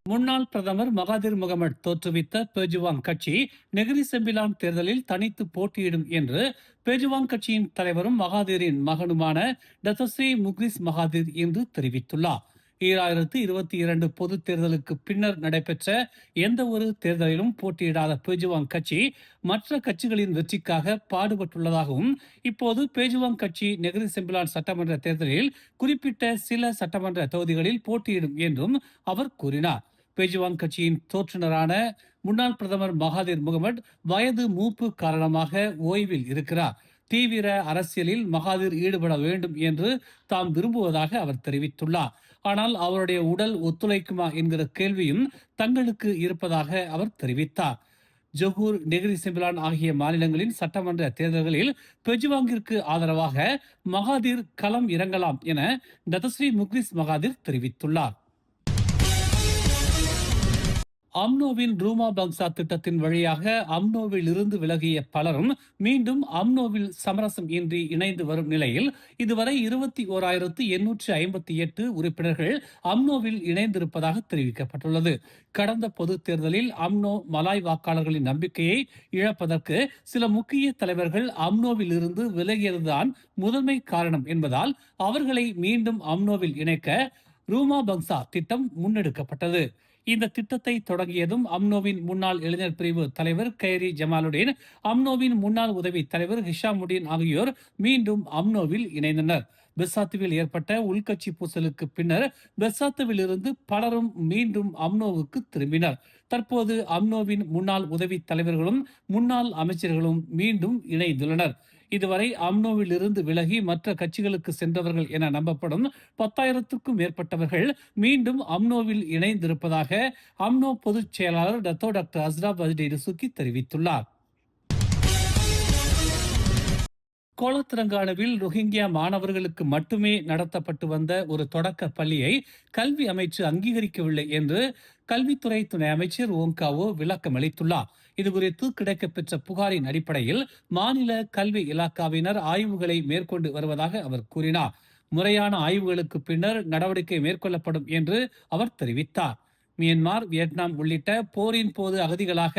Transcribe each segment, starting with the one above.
முன்னாள் பிரதமர் Mahathir Mohamad தோற்றுவித்த பேஜுவாங் கட்சி நெகிரி செம்பிலான் தேர்தலில் தனித்து போட்டியிடும் என்று பேஜுவாங் கட்சியின் தலைவரும் மகாதீரின் மகனுமான டத்தஸ்ரீ முக்ரிஸ் மகாதீர் இன்று தெரிவித்துள்ளார். 2022 பொது தேர்தலுக்கு பின்னர் நடைபெற்ற எந்த ஒரு தேர்தலிலும் போட்டியிடாத பேஜுவாங் கட்சி மற்ற கட்சிகளின் வெற்றிக்காக பாடுபட்டுள்ளதாகவும், இப்போது பேஜுவாங் கட்சி நெகிரி செம்பிலான் சட்டமன்ற தேர்தலில் குறிப்பிட்ட சில சட்டமன்ற தொகுதிகளில் போட்டியிடும் என்றும் அவர் கூறினார். பேஜுவாங் கட்சியின் தோற்றுநரான முன்னாள் பிரதமர் மகாதிர் முகமது வயது மூப்பு காரணமாக ஓய்வில் இருக்கிறார். தீவிர அரசியலில் மகாதிர் ஈடுபட வேண்டும் என்று தாம் விரும்புவதாக அவர் தெரிவித்துள்ளார். ஆனால் அவருடைய உடல் ஒத்துழைக்குமா என்கிற கேள்வியும் தங்களுக்கு இருப்பதாக அவர் தெரிவித்தார். ஜொகூர், நெகிரி செம்பிலான் ஆகிய மாநிலங்களின் சட்டமன்ற தேர்தல்களில் பெஜுவாங்கிற்கு ஆதரவாக மகாதிர் களம் இறங்கலாம் என டத்தஸ்ரீ முக்ரிஸ் மகாதிர் தெரிவித்துள்ளார். அம்னோவின் ரூமா பங்சா திட்டத்தின் வழியாக அம்னோவில் இருந்து விலகிய பலரும் மீண்டும் அம்னோவில் சமரசம் இன்றி இணைந்து வரும் நிலையில் இதுவரை 21,858 உறுப்பினர்கள் அம்னோவில் இணைந்திருப்பதாக தெரிவிக்கப்பட்டுள்ளது. கடந்த பொது தேர்தலில் அம்னோ மலாய் வாக்காளர்களின் நம்பிக்கையை இழப்பதற்கு சில முக்கிய தலைவர்கள் அம்னோவில் இருந்து விலகியதுதான் முதன்மை காரணம் என்பதால் அவர்களை மீண்டும் அம்னோவில் இணைக்க ரூமா பங்சா திட்டம் முன்னெடுக்கப்பட்டது. இந்த திட்டத்தை தொடங்கியதும் அம்னோவின் முன்னாள் இளைஞர் பிரிவு தலைவர் கைரி ஜமாலுடீன், அம்னோவின் முன்னாள் உதவி தலைவர் ஹிஷாமுடீன் ஆகியோர் மீண்டும் அம்னோவில் இணைந்தனர். பெசாத்துவில் ஏற்பட்ட உள்கட்சி பூசலுக்கு பின்னர் பெசாத்துவில் இருந்து பலரும் மீண்டும் அம்னோவுக்கு திரும்பினர். தற்போது அம்னோவின் முன்னாள் உதவி தலைவர்களும் முன்னாள் அமைச்சர்களும் மீண்டும் இணைந்துள்ளனர். இதுவரை அம்னோவில் இருந்து விலகி மற்ற கட்சிகளுக்கு சென்றவர்கள் என நம்பப்படும் 10,000க்கும் மேற்பட்டவர்கள் மீண்டும் அம்னோவில் இணைந்திருப்பதாக அம்னோ பொதுச் செயலாளர் டாக்டர் அஸ்ராப் அஜ்டி ரிசுக்கி தெரிவித்துள்ளார். கோலத்திரங்கானுவில் ரோஹிங்கியா மாணவர்களுக்கு மட்டுமே நடத்தப்பட்டு வந்த ஒரு தொடக்க பள்ளியை கல்வி அமைச்சு அங்கீகரிக்கவில்லை என்று கல்வித்துறை துணை அமைச்சர் ஓங்காவோ விளக்கம் அளித்துள்ளார். இதுகுறித்து கிடைக்கப்பெற்ற புகாரின் அடிப்படையில் மாநில கல்வி இலாக்காவினர் ஆய்வுகளை மேற்கொண்டு வருவதாக அவர் கூறினார். முறையான ஆய்வுகளுக்கு பின்னர் நடவடிக்கை மேற்கொள்ளப்படும் என்று அவர் தெரிவித்தார். மியான்மர், வியட்நாம் உள்ளிட்ட போரின் போது அகதிகளாக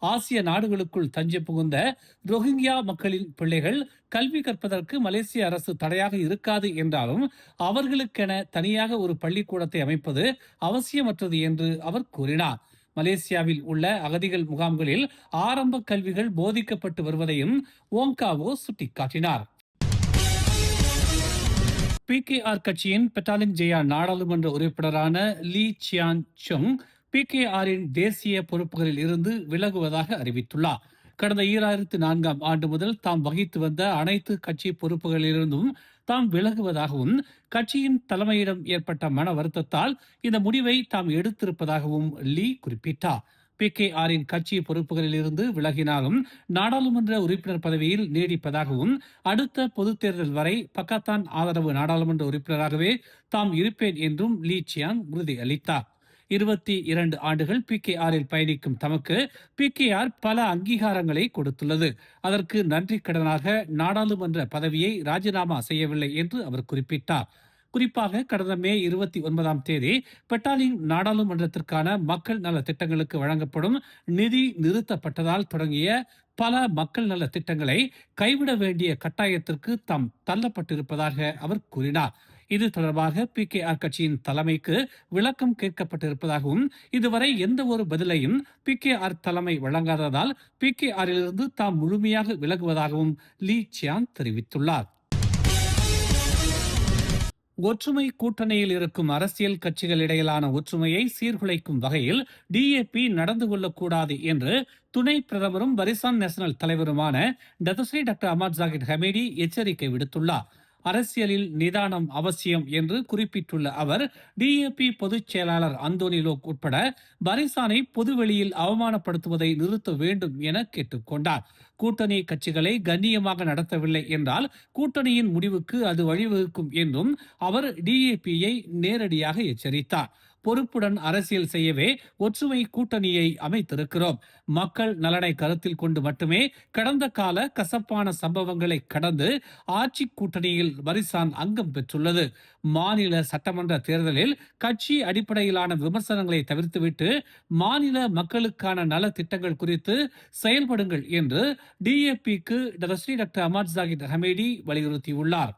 ஆசிய நாடுகளுக்குள் தஞ்சை புகுந்த ரோஹிங்கியா மக்களின் பிள்ளைகள் கல்வி கற்பதற்கு மலேசிய அரசு தடையாக இருக்காது என்றாலும் அவர்களுக்கென தனியாக ஒரு பள்ளிக்கூடத்தை அமைப்பது அவசியமற்றது என்று அவர் கூறினார். மலேசியாவில் உள்ள அகதிகள் முகாம்களில் ஆரம்ப கல்விகள் போதிக்கப்பட்டு வருவதையும் ஓங்காவோ சுட்டிக்காட்டினார். PKR கட்சியின் பெட்டாலிங் ஜெயா நாடாளுமன்ற உறுப்பினரான லீ சியான் சுங் PKRின் தேசிய பொறுப்புகளில் இருந்து விலகுவதாக அறிவித்துள்ளார். கடந்த 2004ஆம் ஆண்டு முதல் தாம் வகித்து வந்த அனைத்து கட்சி பொறுப்புகளிலிருந்தும் தாம் விலகுவதாகவும் கட்சியின் தலைமையிடம் ஏற்பட்ட மன வருத்தத்தால் இந்த முடிவை தாம் எடுத்திருப்பதாகவும் லீ குறிப்பிட்டார். PKRின் கட்சி பொறுப்புகளில் இருந்து விலகினாலும் நாடாளுமன்ற உறுப்பினர் பதவியில் நீடிப்பதாகவும் அடுத்த பொது தேர்தல் வரை பக்காத்தான் ஆதரவு நாடாளுமன்ற உறுப்பினராகவே தாம் இருப்பேன் என்றும் லீ சியான் உறுதி அளித்தார். 22 ஆண்டுகள் PKRில் பயணிக்கும் தமக்கு PKR பல அங்கீகாரங்களை கொடுத்துள்ளது. அதற்கு நன்றி கடனாக நாடாளுமன்ற பதவியை ராஜினாமா செய்யவில்லை என்று அவர் குறிப்பிட்டார். குறிப்பாக கடந்த மே 29ஆம் தேதி பெட்டாலிங் நாடாளுமன்றத்திற்கான மக்கள் நல திட்டங்களுக்கு வழங்கப்படும் நிதி நிறுத்தப்பட்டதால் தொடங்கிய பல மக்கள் நல திட்டங்களை கைவிட வேண்டிய கட்டாயத்திற்கு தாம் தள்ளப்பட்டிருப்பதாக அவர் கூறினார். இது தொடர்பாக PKR கட்சியின் தலைமைக்கு விளக்கம் கேட்கப்பட்டிருப்பதாகவும் இதுவரை எந்த ஒரு பதிலையும் PKR தலைமை வழங்காததால் PKRிலிருந்து தாம் முழுமையாக விலகுவதாகவும் லீ சியான் தெரிவித்துள்ளார். ஒற்றுமை கூட்டணியில் இருக்கும் அரசியல் கட்சிகள் இடையிலான ஒற்றுமையை சீர்குலைக்கும் வகையில் DAP நடந்து கொள்ளக்கூடாது என்று துணை பிரதமரும் பரிசான் நேஷனல் தலைவருமான டத்தஸ்ரீ டாக்டர் அஹ்மத் ஜாகிர் ஹமீடி எச்சரிக்கை விடுத்துள்ளார். அரசியலில் நிதானம் அவசியம் என்று குறிப்பிட்டுள்ள அவர் DAP பொதுச் செயலாளர் அந்தோனி லோக் உட்பட பரிசானை பொதுவெளியில் அவமானப்படுத்துவதை நிறுத்த வேண்டும் என கேட்டுக்கொண்டார். கூட்டணி கட்சிகளை கண்ணியமாக நடத்தவில்லை என்றால் கூட்டணியின் முடிவுக்கு அது வழிவகுக்கும் என்றும் அவர் DAPயை நேரடியாக எச்சரித்தார். பொறுப்புடன் அரசியல் செய்யவே ஒற்றுமை கூட்டணியை அமைத்திருக்கிறோம். மக்கள் நலனை கருத்தில் கொண்டு மட்டுமே கடந்த கால கசப்பான சம்பவங்களை கடந்து ஆட்சி கூட்டணியில் வரிசான் அங்கம் பெற்றுள்ளது. மாநில சட்டமன்ற தேர்தலில் கட்சி அடிப்படையிலான விமர்சனங்களை தவிர்த்துவிட்டு மாநில மக்களுக்கான நல திட்டங்கள் குறித்து செயல்படுங்கள் என்று DAPக்கு டாக்டர் அமாட் ஜாகித் ஹமீடி வலியுறுத்தியுள்ளார்.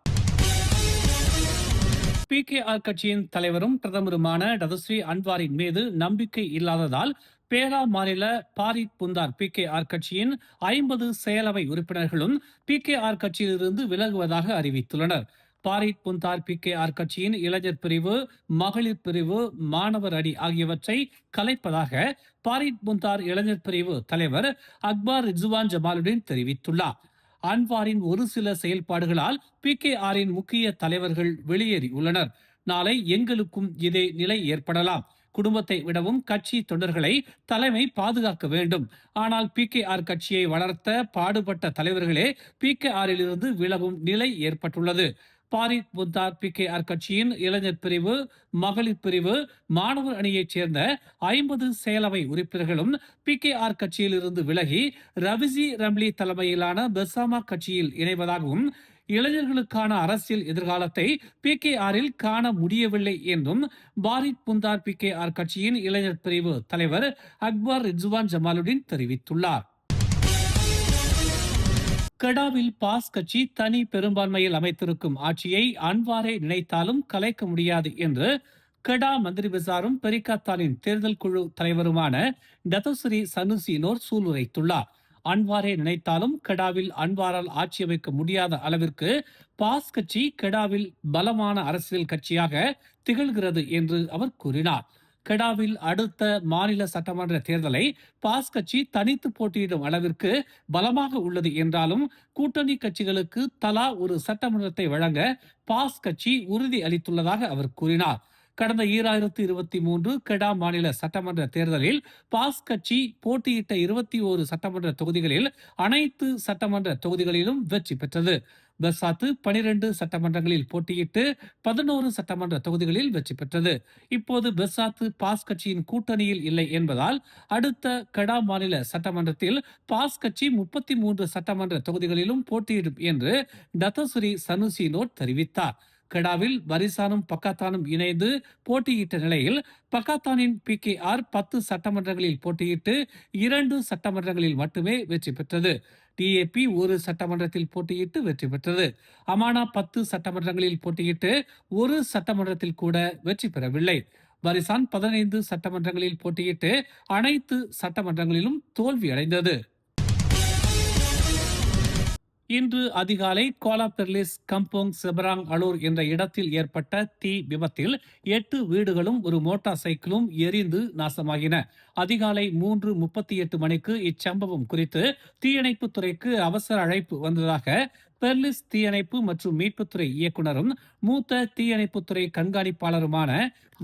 PKR கட்சியின் தலைவரும் பிரதமருமான டதஸ்ரீ அன்வாரின் மீது நம்பிக்கை இல்லாததால் பேரா மாநில பாரித் புந்தார் PKR கட்சியின் 50 செயலவை உறுப்பினர்களும் PKR கட்சியிலிருந்து விலகுவதாக அறிவித்துள்ளனர். பாரித் புந்தார் PKR கட்சியின் இளைஞர் பிரிவு, மகளிர் பிரிவு, மாணவர் அணி ஆகியவற்றை கலைப்பதாக பாரித் புந்தார் இளைஞர் பிரிவு தலைவர் அக்பர் ரிஜ்வான் ஜமாலுடன் தெரிவித்துள்ளார். அன்வாரின் ஒரு சில செயல்பாடுகளால் PKRின் முக்கிய தலைவர்கள் வெளியேறியுள்ளனர். நாளை எங்களுக்கும் இதே நிலை ஏற்படலாம். குடும்பத்தை விடவும் கட்சி தொண்டர்களை தலைமை பாதுகாக்க வேண்டும். ஆனால் PKR கட்சியை வளர்த்த பாடுபட்ட தலைவர்களே PKRில் இருந்து விலகும் நிலை ஏற்பட்டுள்ளது. பாரித் புந்தார் PKR கட்சியின் இளைஞர் பிரிவு, மகளிர் பிரிவு, மாணவர் அணியைச் சேர்ந்த 50 செயலவை உறுப்பினர்களும் PKR கட்சியில் இருந்து விலகி ரவிஜி ரம்லி தலைமையிலான பெசாமா கட்சியில் இணைவதாகவும் இளைஞர்களுக்கான அரசியல் எதிர்காலத்தை PKRில் காண முடியவில்லை என்றும் பாரித் புந்தார் PKR கட்சியின் இளைஞர் பிரிவு தலைவர் அக்பர் ரிஜ்வான் ஜமாலுடன் தெரிவித்துள்ளார். கெடாவில் பாஸ் கட்சி தனி பெரும்பான்மையில் அமைத்திருக்கும் ஆட்சியை அன்வாரே நினைத்தாலும் கலைக்க முடியாது என்று கெடா மந்திரி பசாரும் பெரிகாத்தானின் தேர்தல் குழு தலைவருமான டதோஸ்ரீ சனுசி நோர் சூளுரைத்துள்ளார். அன்வாரே நினைத்தாலும் கெடாவில் அன்வாரால் ஆட்சி அமைக்க முடியாத அளவிற்கு பாஸ் கட்சி கெடாவில் பலமான அரசியல் கட்சியாக திகழ்கிறது என்று அவர் கூறினார். கெடாவில் அடுத்த மாநில சட்டமன்ற தேர்தலை பாஸ் கட்சி தனித்து போட்டியிடும் அளவிற்கு பலமாக உள்ளது என்றாலும் கூட்டணி கட்சிகளுக்கு தலா ஒரு சட்டமன்றத்தை வழங்க பாஸ் கட்சி உறுதி அளித்துள்ளதாக அவர் கூறினார். கடந்த 2023 கெடா மாநில சட்டமன்ற தேர்தலில் பாஸ் கட்சி போட்டியிட்ட 21 சட்டமன்ற தொகுதிகளில் அனைத்து சட்டமன்ற தொகுதிகளிலும் வெற்றி பெற்றது. பெர்சாத்து 12 சட்டமன்றங்களில் போட்டியிட்டு 11 சட்டமன்ற தொகுதிகளில் வெற்றி பெற்றது. இப்போது பெர்சாத்து பாஸ் கட்சியின் கூட்டணியில் இல்லை என்பதால் அடுத்த கெடா மாநில சட்டமன்றத்தில் பாஸ் கட்சி 33 சட்டமன்ற தொகுதிகளிலும் போட்டியிடும் என்று டதோஸ்ரீ சனுசி நோர் தெரிவித்தார். கெடாவில் பரிசானும் பக்காத்தானும் இணைந்து போட்டியிட்ட நிலையில் பக்காத்தானின் PKR 10 சட்டமன்றங்களில் போட்டியிட்டு 2 சட்டமன்றங்களில் மட்டுமே வெற்றி பெற்றது. DAP ஒரு சட்டமன்றத்தில் போட்டியிட்டு வெற்றி பெற்றது. அமானா 10 சட்டமன்றங்களில் போட்டியிட்டு ஒரு சட்டமன்றத்தில் கூட வெற்றி பெறவில்லை. பரிசான் 15 சட்டமன்றங்களில் போட்டியிட்டு அனைத்து சட்டமன்றங்களிலும் தோல்வி அடைந்தது. இன்று அதிகாலை கோலா பெர்லிஸ் கம்போங் செபராங் அலூர் என்ற இடத்தில் ஏற்பட்ட தீ விபத்தில் 8 வீடுகளும் ஒரு மோட்டார் சைக்கிளும் எரிந்து நாசமாகின. அதிகாலை 3:38 மணிக்கு இச்சம்பவம் குறித்து தீயணைப்புத் துறைக்கு அவசர அழைப்பு வந்ததாக பெர்லிஸ் தீயணைப்பு மற்றும் மீட்புத்துறை இயக்குனரும் மூத்த தீயணைப்புத்துறை கண்காணிப்பாளருமான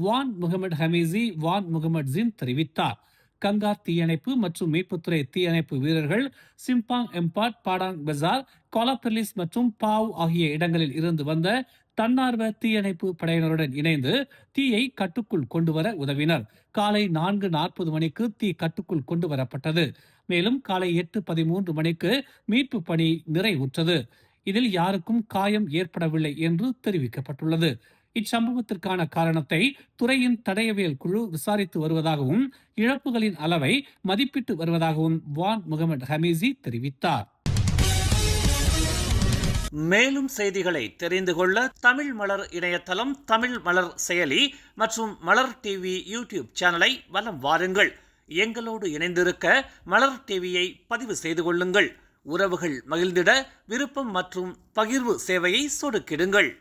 வான் முகமது ஹமீசி வான் முகமது ஜின் தெரிவித்தார். கங்கார் தீயணைப்பு மற்றும் மீட்புத்துறை தீயணைப்பு வீரர்கள் சிம்பாங் எம்பாட், பாடாங் பஜார், கோலாபெர்லிஸ் மற்றும் பாவ் ஆகிய இடங்களில் இருந்து வந்த தன்னார்வ தீயணைப்பு படையினருடன் இணைந்து தீயை கட்டுக்குள் கொண்டுவர உதவினர். காலை 4:40 மணிக்கு தீ கட்டுக்குள் கொண்டு வரப்பட்டது. மேலும் காலை 8:13 மணிக்கு மீட்பு பணி நிறைவுற்றது. இதில் யாருக்கும் காயம் ஏற்படவில்லை என்று தெரிவிக்கப்பட்டுள்ளது. இச்சம்பவத்திற்கான காரணத்தை துறையின் தடயவியல் குழு விசாரித்து வருவதாகவும் இழப்புகளின் அளவை மதிப்பிட்டு வருவதாகவும் வான் முகமது ஹமீசி தெரிவித்தார். மேலும் செய்திகளை தெரிந்து கொள்ள தமிழ் மலர் இணையதளம், தமிழ் மலர் செயலி மற்றும் மலர் டிவி யூடியூப் சேனலை வலம் வாருங்கள். எங்களோடு இணைந்திருக்க மலர் டிவியை பதிவு செய்து கொள்ளுங்கள். உறவுகள் மகிழ்ந்திட விருப்பம் மற்றும் பகிர்வு சேவையை சொடுக்கிடுங்கள்.